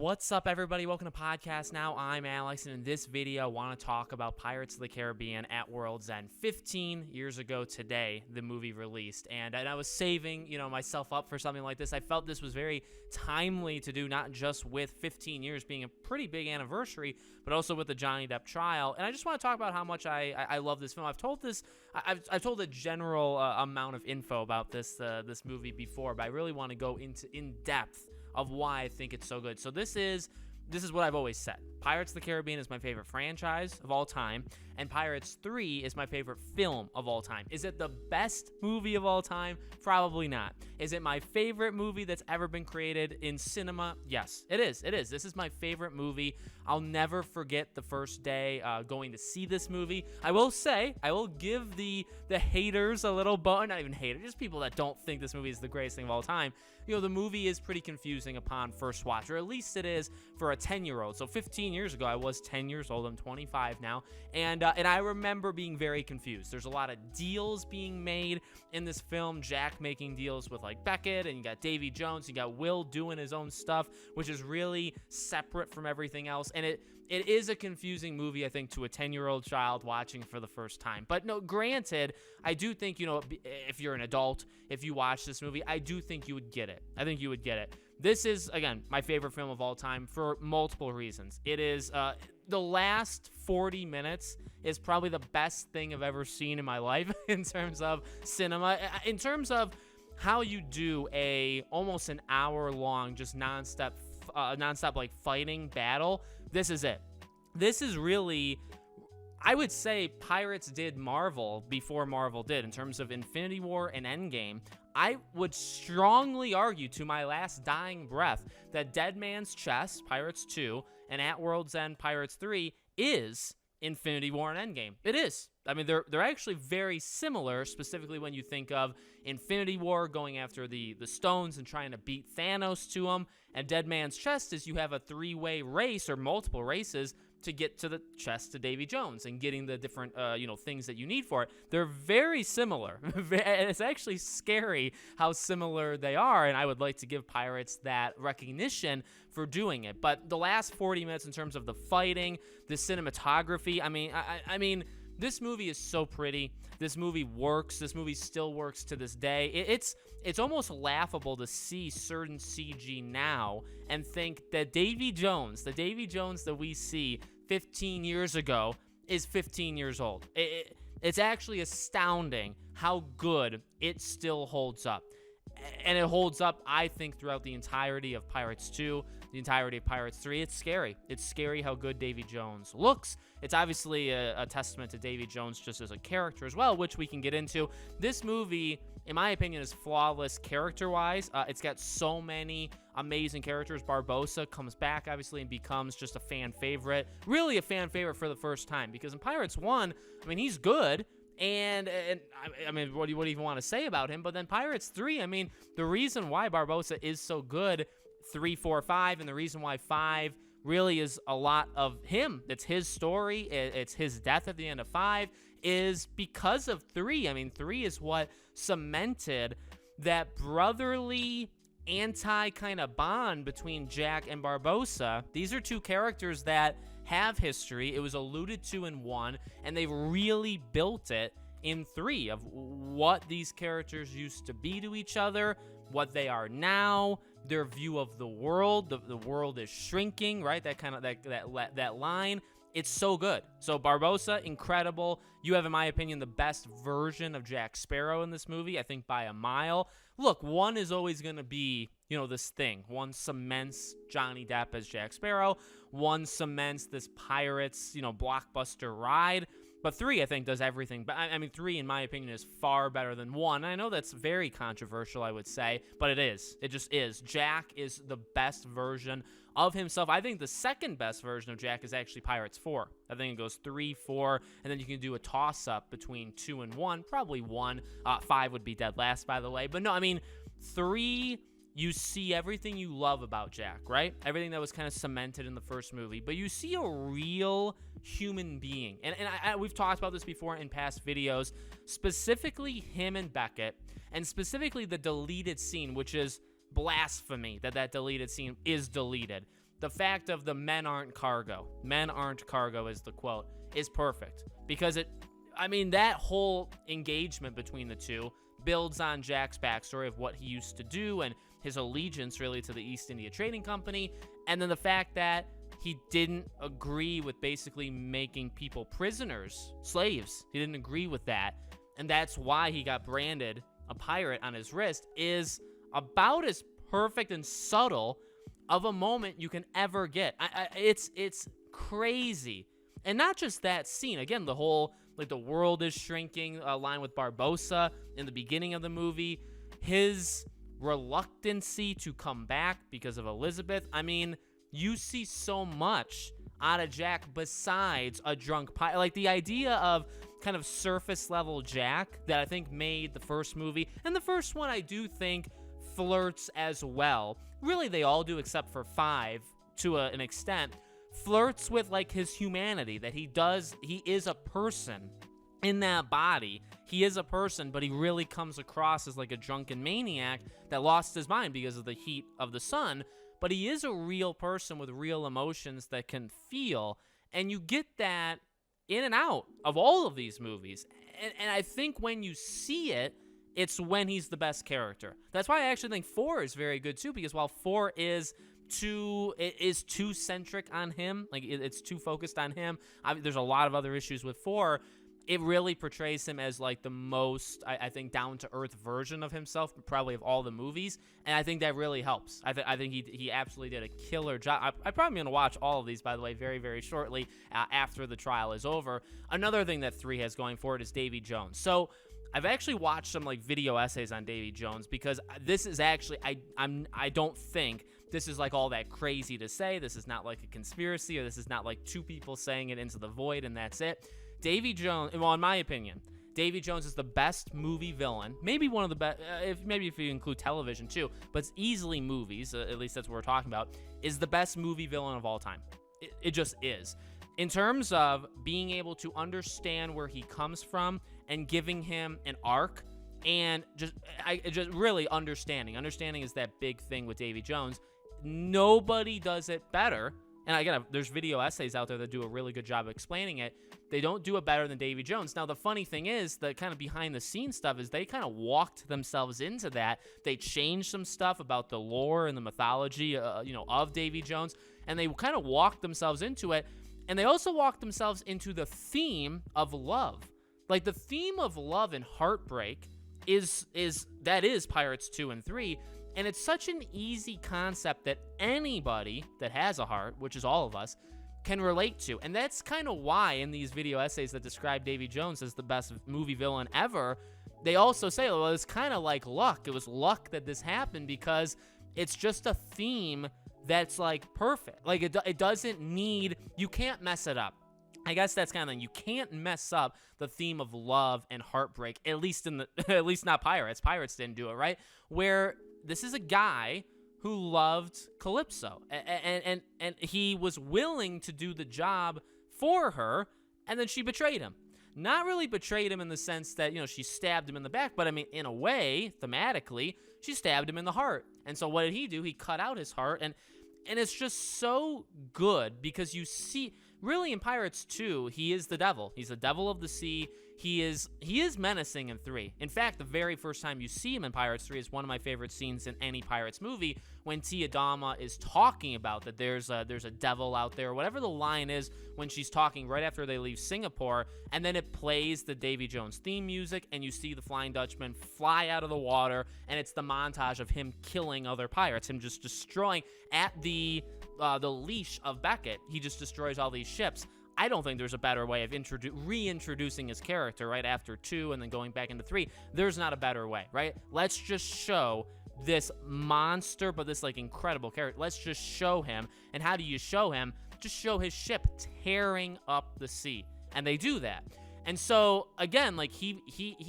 What's up, everybody? Welcome to Podcast Now. I'm Alex, and in this video, I want to talk about Pirates of the Caribbean at World's End. 15 years ago today, the movie released, and I was saving, myself up for something like this. I felt this was very timely to do, not just with 15 years being a pretty big anniversary, but also with the Johnny Depp trial. And I just want to talk about how much I love this film. I've told a general amount of info about this movie before, but I really want to go in depth of why I think it's so good. So this is what I've always said. Pirates of the Caribbean is my favorite franchise of all time, and Pirates 3 is my favorite film of all time. Is it the best movie of all time? Probably not. Is it my favorite movie that's ever been created in cinema? Yes, it is. It is. This is my favorite movie. I'll never forget the first day going to see this movie. I will say, I will give the haters a little bone. Not even haters, just people that don't think this movie is the greatest thing of all time. The movie is pretty confusing upon first watch, or at least it is for a 10-year-old. So 15 years ago, I was 10 years old. I'm 25 now, and I remember being very confused. There's a lot of deals being made in this film. Jack making deals with like Beckett, and you got Davy Jones, you got Will doing his own stuff, which is really separate from everything else. And it is a confusing movie, I think, to a 10-year-old child watching for the first time. But no, granted, I do think, if you're an adult, if you watch this movie, I do think you would get it. I think you would get it. This is, again, my favorite film of all time for multiple reasons. It is, the last 40 minutes is probably the best thing I've ever seen in my life in terms of cinema. In terms of how you do almost an hour-long, just nonstop like fighting battle, this is it. This is really, I would say Pirates did Marvel before Marvel did in terms of Infinity War and Endgame. I would strongly argue to my last dying breath that Dead Man's Chest, Pirates 2, and At World's End, Pirates 3, is Infinity War and Endgame. It is. I mean, they're actually very similar, specifically when you think of Infinity War going after the stones and trying to beat Thanos to them, and Dead Man's Chest is you have a three-way race or multiple races to get to the chest to Davy Jones and getting the different, things that you need for it. They're very similar. And it's actually scary how similar they are, and I would like to give Pirates that recognition for doing it. But the last 40 minutes in terms of the fighting, the cinematography, I mean, this movie is so pretty. This movie works. This movie still works to this day. It's almost laughable to see certain CG now and think that Davy Jones, the Davy Jones that we see 15 years ago, is 15 years old. It's actually astounding how good it still holds up. And it holds up, I think, throughout the entirety of Pirates 2, the entirety of Pirates 3. It's scary. It's scary how good Davy Jones looks. It's obviously a testament to Davy Jones just as a character as well, which we can get into. This movie, in my opinion, is flawless character-wise. It's got so many amazing characters. Barbossa comes back, obviously, and becomes just a fan favorite. Really a fan favorite for the first time, because in Pirates 1, he's good. And I mean, what do you even want to say about him? But then Pirates 3, the reason why Barbossa is so good, 3, 4, 5, and the reason why 5 really is a lot of him. It's his story. It's his death at the end of 5 is because of 3. 3 is what cemented that brotherly anti kind of bond between Jack and Barbossa. These are two characters that have history. It was alluded to in 1, and they really built it in 3 of what these characters used to be to each other, what they are now, their view of the world. The world is shrinking, right? That kind of that line. It's so good. So Barbossa, incredible. You have, in my opinion, the best version of Jack Sparrow in this movie, I think by a mile. Look, 1 is always going to be, this thing. 1 cements Johnny Depp as Jack Sparrow. 1 cements this Pirates, blockbuster ride. But 3, I think, does everything. But 3, in my opinion, is far better than 1. I know that's very controversial, I would say, but it is. It just is. Jack is the best version of himself. I think the second best version of Jack is actually Pirates 4. I think it goes 3, 4, and then you can do a toss-up between 2 and 1. Probably 1. 5 would be dead last, by the way. But no, 3... you see everything you love about Jack, right? Everything that was kind of cemented in the first movie. But you see a real human being. And we've talked about this before in past videos. Specifically him and Beckett. And specifically the deleted scene, which is blasphemy that deleted scene is deleted. the fact of the men aren't cargo. Men aren't cargo is the quote, is perfect. Because that whole engagement between the two builds on Jack's backstory of what he used to do and his allegiance really to the East India Trading Company. And then the fact that he didn't agree with basically making people prisoners, slaves. He didn't agree with that. And that's why he got branded a pirate on his wrist, is about as perfect and subtle of a moment you can ever get. It's crazy. And not just that scene. Again, the whole, like, the world is shrinking line with Barbossa in the beginning of the movie. His reluctancy to come back because of Elizabeth. I mean, you see so much out of Jack besides a drunk pirate. Like, the idea of kind of surface level Jack that I think made the first movie, and the first one I do think flirts as well. Really, they all do except for 5 to an extent. Flirts with, like, his humanity, that he is a person in that body. He is a person, but he really comes across as like a drunken maniac that lost his mind because of the heat of the sun. But he is a real person with real emotions that can feel, and you get that in and out of all of these movies. And I think when you see it, it's when he's the best character. That's why I actually think 4 is very good too, because while 4 is too centric on him, like it's too focused on him. There's a lot of other issues with 4. It really portrays him as like the most, I think, down-to-earth version of himself, probably of all the movies, and I think that really helps. I think he absolutely did a killer job. I'm probably going to watch all of these, by the way, very, very shortly after the trial is over. Another thing that 3 has going for it is Davy Jones. So I've actually watched some like video essays on Davy Jones, because this is actually, I don't think this is like all that crazy to say. This is not like a conspiracy, or this is not like 2 people saying it into the void and that's it. Davy Jones, well, in my opinion, Davy Jones is the best movie villain. Maybe one of the best, if you include television too, but it's easily movies, at least that's what we're talking about, is the best movie villain of all time. It just is. In terms of being able to understand where he comes from and giving him an arc, and just really understanding. Understanding is that big thing with Davy Jones. Nobody does it better. And again, there's video essays out there that do a really good job of explaining it. They don't do it better than Davy Jones. Now, the funny thing is, the kind of behind-the-scenes stuff is they kind of walked themselves into that. They changed some stuff about the lore and the mythology, of Davy Jones, and they kind of walked themselves into it. And they also walked themselves into the theme of love. Like, the theme of love and heartbreak is Pirates 2 and 3. And it's such an easy concept that anybody that has a heart, which is all of us, can relate to. And that's kind of why in these video essays that describe Davy Jones as the best movie villain ever, they also say, well, it's kind of like luck. It was luck that this happened, because it's just a theme that's like perfect. Like, it doesn't need, you can't mess it up. I guess that's kind of thing. You can't mess up the theme of love and heartbreak, at least not Pirates. Pirates didn't do it, right? Where this is a guy who loved Calypso, and he was willing to do the job for her, and then she betrayed him. Not really betrayed him in the sense that, she stabbed him in the back, but I mean, in a way, thematically, she stabbed him in the heart. And so what did he do? He cut out his heart, and it's just so good, because you see, really in Pirates 2, he is the devil. He's the devil of the sea. He is menacing in 3. In fact, the very first time you see him in Pirates 3 is one of my favorite scenes in any Pirates movie, when Tia Dama is talking about that there's a devil out there, whatever the line is, when she's talking right after they leave Singapore, and then it plays the Davy Jones theme music, and you see the Flying Dutchman fly out of the water, and it's the montage of him killing other pirates, him just destroying at the leash of Beckett. He just destroys all these ships. I don't think there's a better way of reintroducing his character right after 2 and then going back into 3. There's not a better way, right? Let's just show this monster, but this like incredible character. Let's just show him. And how do you show him? Just show his ship tearing up the sea. And they do that. And so, again, like he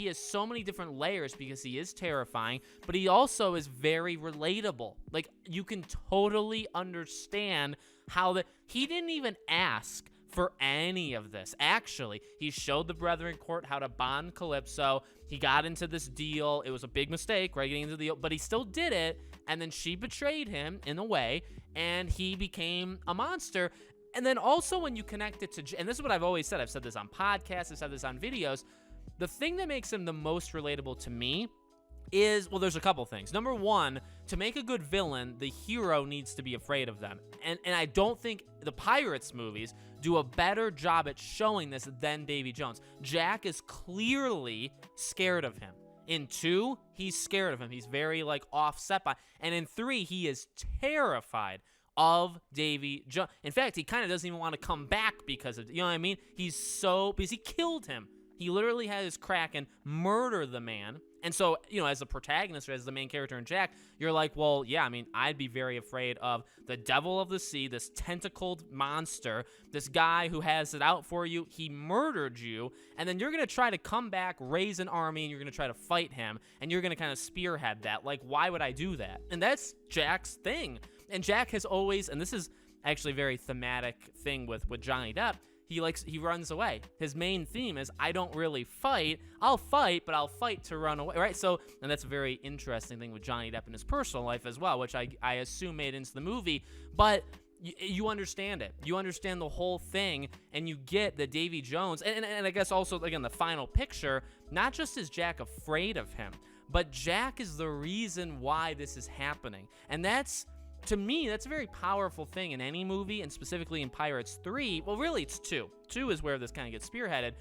has so many different layers, because he is terrifying, but he also is very relatable. Like, you can totally understand how he didn't even ask for any of this. Actually, he showed the Brethren Court how to bond Calypso. He got into this deal. It was a big mistake, right, getting into the deal, but he still did it, and then she betrayed him in a way, and he became a monster. And then also when you connect it to, and this is what I've always said, I've said this on podcasts, I've said this on videos, the thing that makes him the most relatable to me is, well, there's a couple things. Number one, to make a good villain, the hero needs to be afraid of them. And I don't think the Pirates movies do a better job at showing this than Davy Jones. Jack is clearly scared of him. In 2, he's scared of him. He's very, like, offset by. And in 3, he is terrified of Davy Jones. In fact, he kind of doesn't even want to come back because of, you know what I mean? Because he killed him. He literally had his Kraken murder the man. And so, you know, as a protagonist or as the main character in Jack, you're like, well, yeah, I mean, I'd be very afraid of the devil of the sea, this tentacled monster, this guy who has it out for you. He murdered you, and then you're going to try to come back, raise an army, and you're going to try to fight him, and you're going to kind of spearhead that. Like, why would I do that? And that's Jack's thing. And Jack has always, and this is actually a very thematic thing with Johnny Depp, he runs away. His main theme is, I don't really fight. I'll fight, but I'll fight to run away, right? So, and that's a very interesting thing with Johnny Depp in his personal life as well, which I assume made into the movie. But you understand it. You understand the whole thing, and you get that Davy Jones, and I guess also, again, the final picture, not just is Jack afraid of him, but Jack is the reason why this is happening. And that's, to me, that's a very powerful thing in any movie, and specifically in Pirates 3. Well, really, it's 2. 2 is where this kind of gets spearheaded.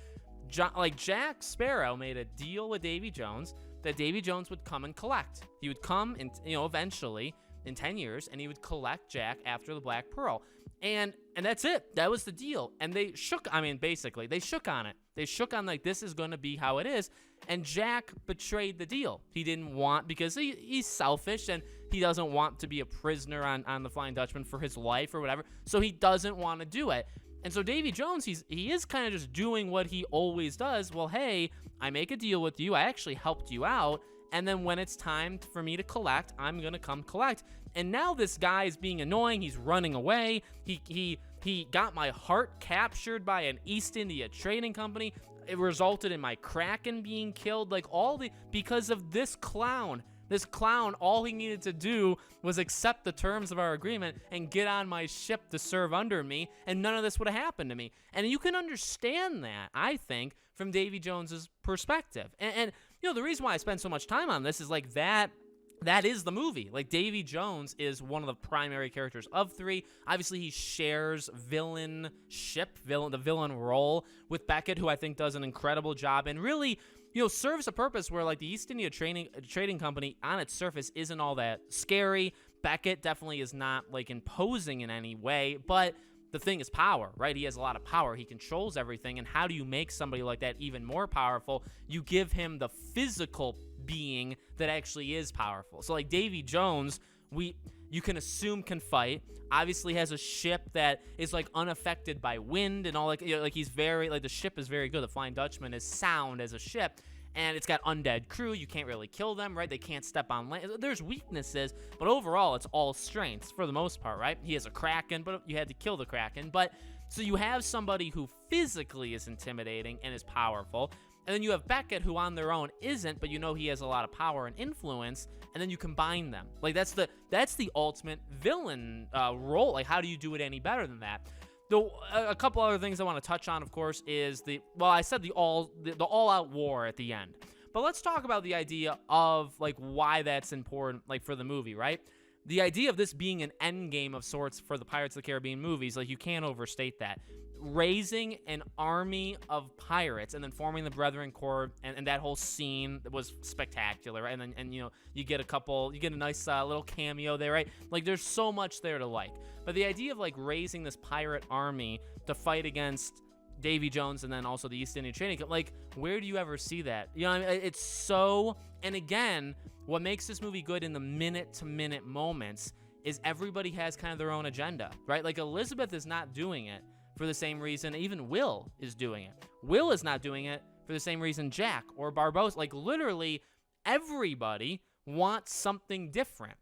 Jack Sparrow made a deal with Davy Jones that Davy Jones would come and collect. He would come, and eventually, in 10 years, and he would collect Jack after the Black Pearl. And that's it. That was the deal. And they shook, basically, they shook on it. They shook on, like, this is going to be how it is. And Jack betrayed the deal. He didn't want, because he's selfish, and he doesn't want to be a prisoner on the Flying Dutchman for his life or whatever. So he doesn't want to do it. And so Davy Jones, he is kind of just doing what he always does. Well, hey, I make a deal with you. I actually helped you out. And then when it's time for me to collect, I'm going to come collect. And now this guy is being annoying. He's running away. He got my heart captured by an East India trading company. It resulted in my Kraken being killed. Like, because of this clown. This clown, all he needed to do was accept the terms of our agreement and get on my ship to serve under me, and none of this would have happened to me. And you can understand that, I think, from Davy Jones's perspective. And the reason why I spend so much time on this is, like, that is the movie. Like, Davy Jones is one of the primary characters of 3. Obviously, he shares the villain role with Beckett, who I think does an incredible job and really, serves a purpose where, like, the East India Trading Company on its surface isn't all that scary. Beckett definitely is not, like, imposing in any way, but the thing is power, right? He has a lot of power. He controls everything, and how do you make somebody like that even more powerful? You give him the physical being that actually is powerful. So, like, Davy Jones, you can assume can fight, obviously has a ship that is, like, unaffected by wind and all, like, he's very, like, the ship is very good. The Flying Dutchman is sound as a ship, and it's got undead crew. You can't really kill them, right? They can't step on land. There's weaknesses, but overall it's all strengths for the most part, right? He has a Kraken, but you had to kill the Kraken. But so you have somebody who physically is intimidating and is powerful, and then you have Beckett, who on their own isn't, but he has a lot of power and influence, and then you combine them. Like, that's the ultimate villain role. Like, how do you do it any better than that? A couple other things I want to touch on, of course, is I said the all-out war at the end. But let's talk about the idea of, like, why that's important, like, for the movie, right? The idea of this being an end game of sorts for the Pirates of the Caribbean movies, like, you can't overstate that. Raising an army of pirates and then forming the Brethren Corps and that whole scene was spectacular. And then you get a nice little cameo there, right? Like, there's so much there to like. But the idea of, like, raising this pirate army to fight against Davy Jones and then also the East India Trading Company, like, where do you ever see that? It's so, and again, what makes this movie good in the minute-to-minute moments is everybody has kind of their own agenda, right? Like, Elizabeth is not doing it for the same reason even Will is doing it. Will is not doing it for the same reason Jack or Barbossa. Like, literally everybody wants something different,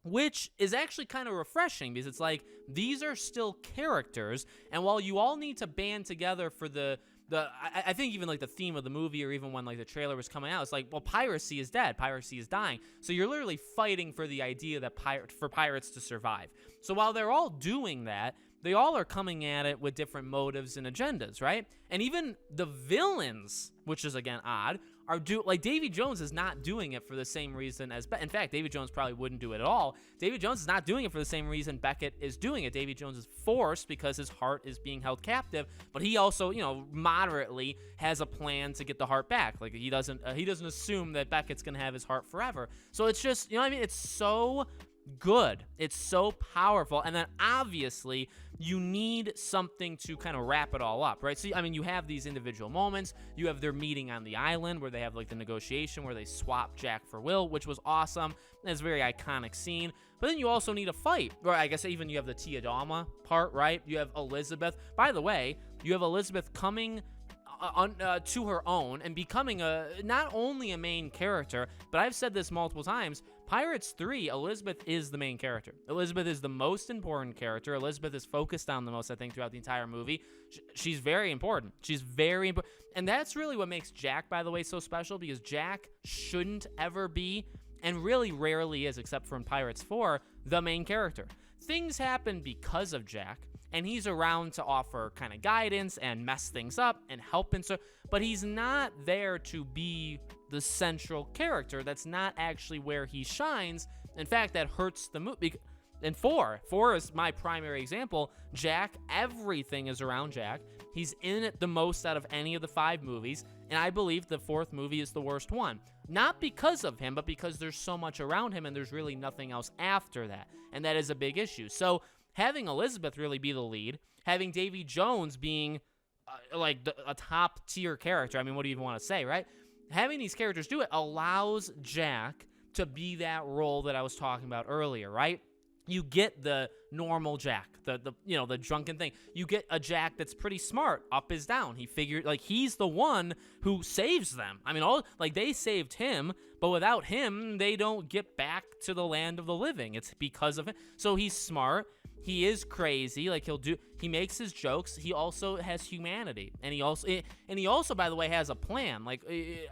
which is actually kind of refreshing because it's like, these are still characters, and while you all need to band together for the I think even like the theme of the movie, or even when like the trailer was coming out, it's like, well, piracy is dead, piracy is dying. So you're literally fighting for the idea that for pirates to survive. So while they're all doing that, they all are coming at it with different motives and agendas, right? And even the villains, which is again odd, are like Davy Jones is not doing it for the same reason as in fact, Davy Jones probably wouldn't do it at all. Davy Jones is not doing it for the same reason Beckett is doing it. Davy Jones is forced because his heart is being held captive, but he also, moderately has a plan to get the heart back. Like he doesn't assume that Beckett's gonna have his heart forever. So it's just, it's so good. It's so powerful. And then obviously you need something to kind of wrap it all up, right? So, you have these individual moments. You have their meeting on the island where they have like the negotiation where they swap Jack for Will, which was awesome. It's a very iconic scene. But then you also need a fight, or I guess even you have the Tiadama part, right? You have Elizabeth. By the way, you have Elizabeth coming to her own and becoming not only a main character, but I've said this multiple times, Pirates 3, Elizabeth is the main character. Elizabeth is the most important character. Elizabeth is focused on the most, I think, throughout the entire movie. She's very important. She's very important. And that's really what makes Jack, by the way, so special, because Jack shouldn't ever be, and really rarely is, except for in Pirates 4, the main character. Things happen because of Jack, and he's around to offer kind of guidance and mess things up and help, but he's not there to be the central character. That's not actually where he shines. In fact, that hurts the movie. And 4 is my primary example. Jack, everything is around Jack. He's in it the most out of any of the 5 movies, and I believe the 4th movie is the worst one. Not because of him, but because there's so much around him, and there's really nothing else after that, and that is a big issue. So having Elizabeth really be the lead, having Davy Jones being a top-tier character, what do you even want to say, right? Having these characters do it allows Jack to be that role that I was talking about earlier, right? You get the normal Jack, the drunken thing. You get a Jack that's pretty smart. Up is down. He figured, he's the one who saves them. They saved him, but without him, they don't get back to the land of the living. It's because of him. So he's smart. He is crazy. He makes his jokes. He also has humanity, and he also, by the way, has a plan.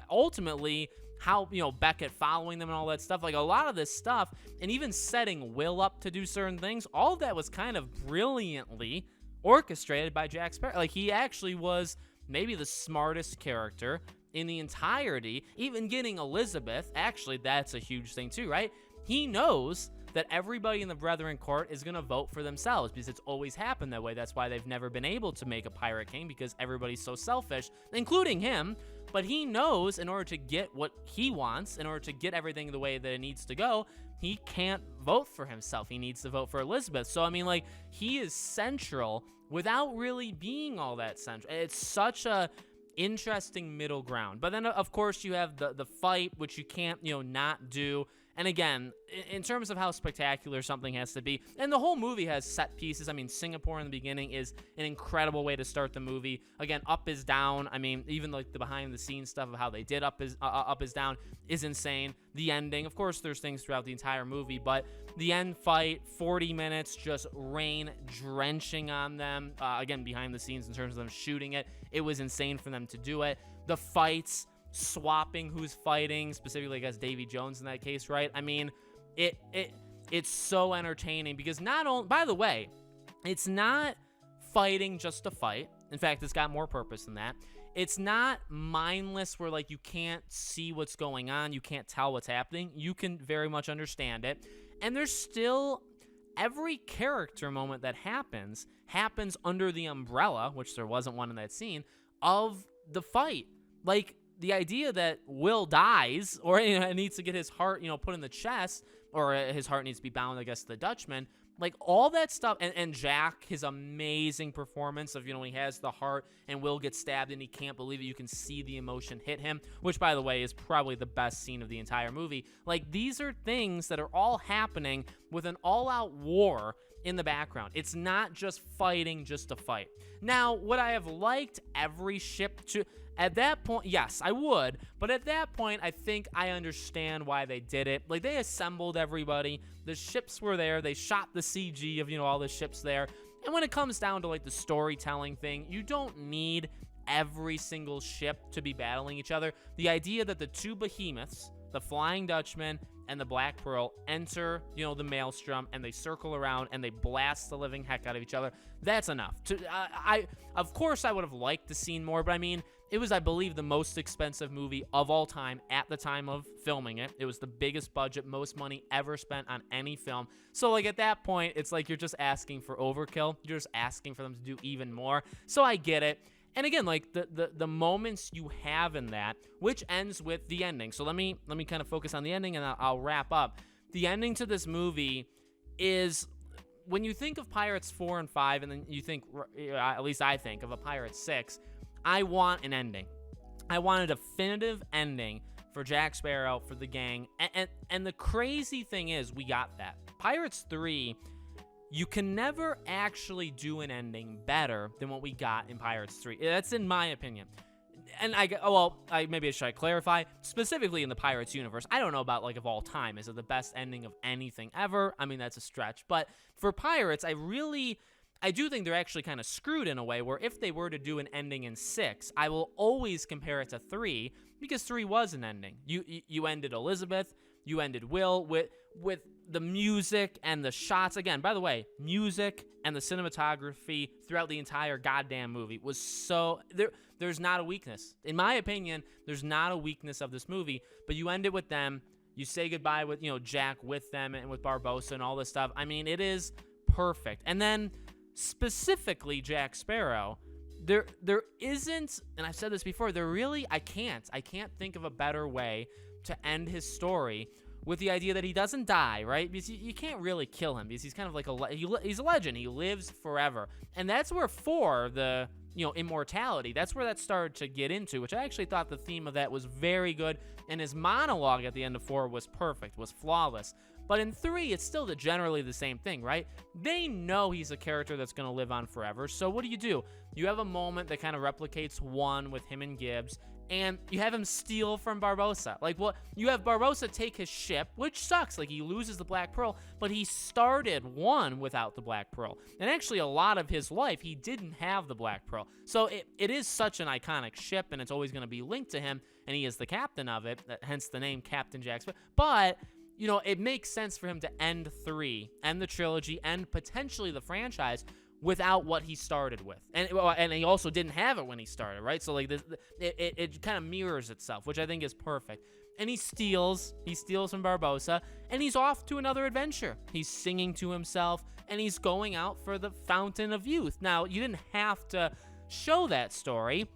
Ultimately, how Beckett following them and all that stuff. A lot of this stuff, and even setting Will up to do certain things. All of that was kind of brilliantly orchestrated by Jack Sparrow. He actually was maybe the smartest character in the entirety. Even getting Elizabeth, actually, that's a huge thing too, right? He knows that everybody in the Brethren Court is going to vote for themselves, because it's always happened that way. That's why they've never been able to make a pirate king, because everybody's so selfish, including him. But he knows in order to get what he wants, in order to get everything the way that it needs to go, he can't vote for himself. He needs to vote for Elizabeth. So, he is central without really being all that central. It's such a interesting middle ground. But then, of course, you have the fight, which you can't, not do. And again, in terms of how spectacular something has to be, and the whole movie has set pieces. Singapore in the beginning is an incredible way to start the movie. Again, up is down. Even the behind the scenes stuff of how they did up is down is insane. The ending, of course, there's things throughout the entire movie, but the end fight, 40 minutes, just rain drenching on them. Again, behind the scenes in terms of them shooting it, it was insane for them to do it. The fights, swapping who's fighting, specifically I guess Davy Jones in that case, right? It's so entertaining, because not only, by the way, it's not fighting just to fight. In fact, it's got more purpose than that. It's not mindless where you can't see what's going on, you can't tell what's happening. You can very much understand it. And there's still every character moment that happens under the umbrella, which there wasn't one in that scene, of the fight. The idea that Will dies, or needs to get his heart, put in the chest, or his heart needs to be bound, I guess, to the Dutchman. All that stuff, and Jack, his amazing performance of, he has the heart, and Will gets stabbed, and he can't believe it. You can see the emotion hit him, which, by the way, is probably the best scene of the entire movie. These are things that are all happening with an all-out war in the background. It's not just fighting just to fight. Now, would I have liked every ship to... At that point, yes, I would. But at that point, I think I understand why they did it. They assembled everybody. The ships were there. They shot the CG of, all the ships there. And when it comes down to, the storytelling thing, you don't need every single ship to be battling each other. The idea that the two behemoths, the Flying Dutchman and the Black Pearl, enter, the maelstrom, and they circle around and they blast the living heck out of each other. That's enough. Of course, I would have liked to see more, but I mean, it was, I believe, the most expensive movie of all time at the time of filming it. It was the biggest budget, most money ever spent on any film. So, like, at that point, it's like you're just asking for overkill. You're just asking for them to do even more. So I get it. And again, like, the moments you have in that, which ends with the ending. So let me kind of focus on the ending, and I'll wrap up. The ending to this movie is, when you think of Pirates 4 and 5, and then you think, at least I think, of a Pirates 6, I want an ending. I want a definitive ending for Jack Sparrow, for the gang. And the crazy thing is, we got that. Pirates 3, you can never actually do an ending better than what we got in Pirates 3. That's in my opinion. And maybe I should clarify, specifically in the Pirates universe, I don't know about, like, of all time, is it the best ending of anything ever? I mean, that's a stretch. But for Pirates, I do think they're actually kind of screwed in a way where if they were to do an ending in 6, I will always compare it to 3, because 3 was an ending. You ended Elizabeth, you ended Will with the music and the shots. Again, by the way, music and the cinematography throughout the entire goddamn movie was so... There's not a weakness. In my opinion, there's not a weakness of this movie, but you end it with them. You say goodbye with, Jack with them and with Barbossa and all this stuff. I mean, it is perfect. And then specifically Jack Sparrow, there isn't, and I've said this before, I can't think of a better way to end his story with the idea that he doesn't die, right? Because you can't really kill him, because he's kind of like he's a legend. He lives forever. And that's where 4, the immortality, that's where that started to get into, which I actually thought the theme of that was very good, and his monologue at the end of 4 was perfect, was flawless. But in 3, it's still generally the same thing, right? They know he's a character that's going to live on forever, so what do? You have a moment that kind of replicates 1 with him and Gibbs, and you have him steal from Barbossa. You have Barbossa take his ship, which sucks. Like, he loses the Black Pearl, but he started 1 without the Black Pearl. And actually, a lot of his life, he didn't have the Black Pearl. So it is such an iconic ship, and it's always going to be linked to him, and he is the captain of it, hence the name Captain Jack Sparrow. But... it makes sense for him to end 3, end the trilogy, end potentially the franchise without what he started with. And he also didn't have it when he started, right? So, like, it kind of mirrors itself, which I think is perfect. And he steals from Barbossa, and he's off to another adventure. He's singing to himself, and he's going out for the Fountain of Youth. Now, you didn't have to show that story,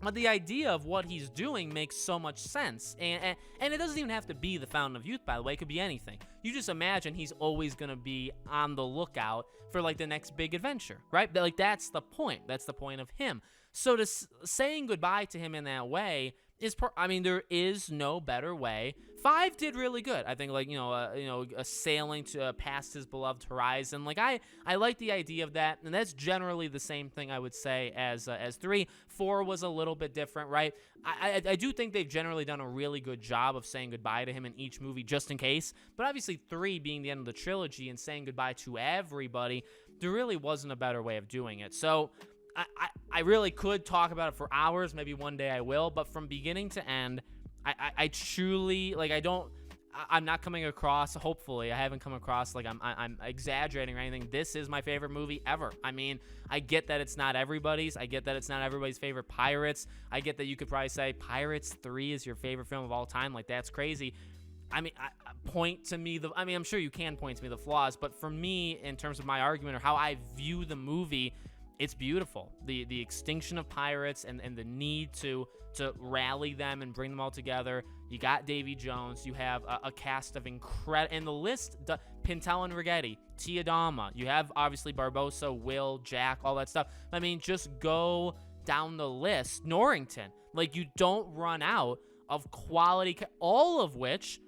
but the idea of what he's doing makes so much sense. And it doesn't even have to be the Fountain of Youth, by the way. It could be anything. You just imagine he's always going to be on the lookout for, like, the next big adventure, right? Like, that's the point. That's the point of him. So saying goodbye to him in that way is, there is no better way. 5 did really good. I think, like, a sailing to past his beloved horizon. Like, I like the idea of that, and that's generally the same thing I would say as 3. 4 was a little bit different, right? I do think they've generally done a really good job of saying goodbye to him in each movie, just in case. But obviously, 3 being the end of the trilogy and saying goodbye to everybody, there really wasn't a better way of doing it. So I really could talk about it for hours. Maybe one day I will. But from beginning to end, I truly, like, I'm not coming across, hopefully, I haven't come across like I'm exaggerating or anything. This is my favorite movie ever. I mean, I get that it's not everybody's. I get that it's not everybody's favorite Pirates. I get that you could probably say Pirates 3 is your favorite film of all time. Like, that's crazy. I mean, I'm sure you can point to me the flaws, but for me, in terms of my argument or how I view the movie, it's beautiful. The extinction of pirates and the need to rally them and bring them all together. You got Davy Jones. You have a cast of incredible... And the list, Pintel and Righetti, Tiadama. You have, obviously, Barbossa, Will, Jack, all that stuff. I mean, just go down the list. Norrington. Like, you don't run out of quality... all of which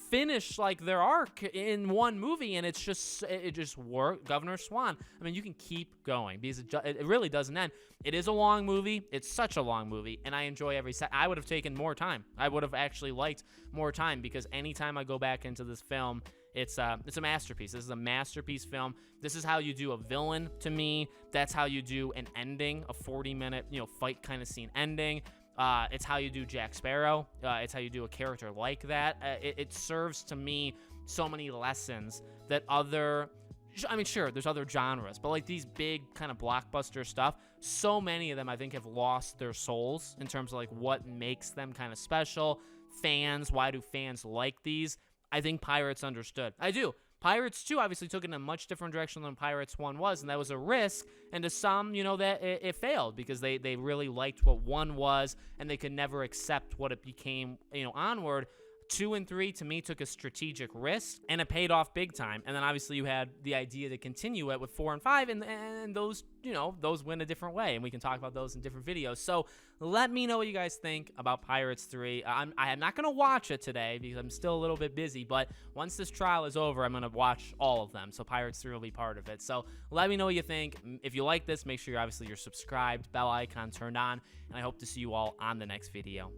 finish, like, their arc in one movie, and it just worked. Governor Swan. I mean, you can keep going because it really doesn't end. It is a long movie. It's such a long movie, and I enjoy every set. I would have taken more time. I would have actually liked more time, because anytime I go back into this film, It's a masterpiece. This is a masterpiece film. This is how you do a villain to me. That's how you do an ending, a 40-minute, fight kind of scene ending. It's how you do Jack Sparrow. It's how you do a character like that. It serves to me so many lessons that sure, there's other genres, but like these big kind of blockbuster stuff, so many of them I think have lost their souls in terms of like what makes them kind of special. Fans, why do fans like these? I think Pirates understood. I do. Pirates 2 obviously took it in a much different direction than Pirates 1 was, and that was a risk. And to some, that it failed because they really liked what 1 was, and they could never accept what it became, onward. 2 and 3, to me, took a strategic risk, and it paid off big time. And then obviously you had the idea to continue it with 4 and 5, and those, those went a different way, and we can talk about those in different videos. So let me know what you guys think about Pirates 3. I am not going to watch it today because I'm still a little bit busy, but once this trial is over, I'm going to watch all of them. So Pirates 3 will be part of it. So let me know what you think. If you like this, make sure you're subscribed, bell icon turned on, and I hope to see you all on the next video.